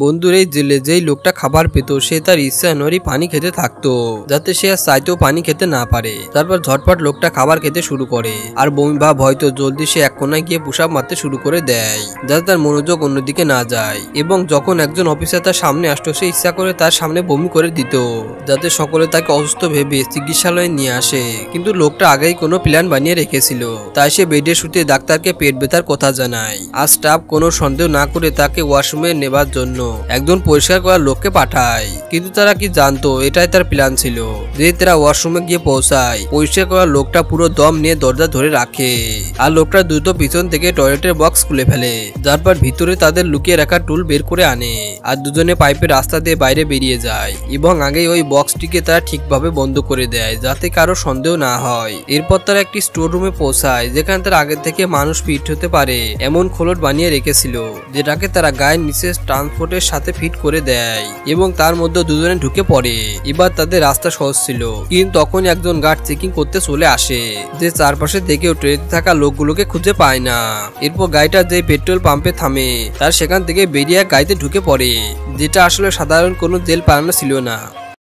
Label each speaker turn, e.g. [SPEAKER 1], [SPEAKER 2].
[SPEAKER 1] বন্ধুর এই জেলে যেই লোকটা খাবার পেত সে তার ইচ্ছা অনুযায়ী পানি খেতে থাকতো, যাতে সে আর চাইতেও পানি খেতে না পারে। তারপর ঝটপট লোকটা খাবার খেতে শুরু করে, আর বমি ভাব হয়তো জলদি সে এক কোনায় গিয়ে পুশ আপ মারতে শুরু করে দেয়, যাতে তার মনোযোগ অন্যদিকে না যায়। এবং যখন একজন অফিসার তার সামনে আসতো সে ইচ্ছা করে তার সামনে বমি করে দিত, যাতে সকলে তাকে অসুস্থ ভেবে চিকিৎসালয়ে নিয়ে আসে। কিন্তু লোকটা আগেই কোনো প্ল্যান বানিয়ে রেখেছিল, তাই সে বেডে শুতে ডাক্তারকে পেট ব্যথার কথা জানায়। আর স্টাফ কোনো সন্দেহ না করে তাকে ওয়াশরুমে নেবার জন্য একজন পরিষ্কার করার লোককে পাঠায়। কিন্তু তারা কি জানতো এটাই তার প্ল্যান ছিল। যে তারা ওয়াশরুমে গিয়ে পৌঁছায়, পরিষ্কার করার লোকটা পুরো দম নিয়ে দরজা ধরে রাখে, আর লোকটা দ্রুত পিছন থেকে টয়লেটের বক্স খুলে ফেলে। তারপর ভিতরে তাদের লুকিয়ে রাখা টুল বের করে আনে, আর দুজনে পাইপের রাস্তা দিয়ে বাইরে বেরিয়ে যায়। এবং আগেই ওই বক্সটিকে তারা ঠিকভাবে বন্ধ করে দেয়, যাতে কারো সন্দেহ না হয়। এরপর তারা একটি স্টোর রুমে পৌঁছায়, যেখানে তারা আগে থেকে মানুষ ফিট হতে পারে এমন খোলট বানিয়ে রেখেছিল, যেটাকে তারা গায়ের নিচে ট্রান্সপোর্টের সাথে ফিট করে দেয়। এবং তার মধ্যে দুজনে ঢুকে পড়ে। এবার তাদের রাস্তা সহজ ছিল, কিন্তু তখন একজন গার্ড চেকিং করতে চলে আসে, যে চারপাশে দেখেও ট্রেনে থাকা লোকগুলোকে খুঁজে পায় না। এরপর গাড়িটা যে পেট্রোল পাম্পে থামে, তার সেখান থেকে বেরিয়ে গাড়িতে ঢুকে পড়ে, যেটা আসলে সাধারণ কোনো জেল পালানো ছিল না।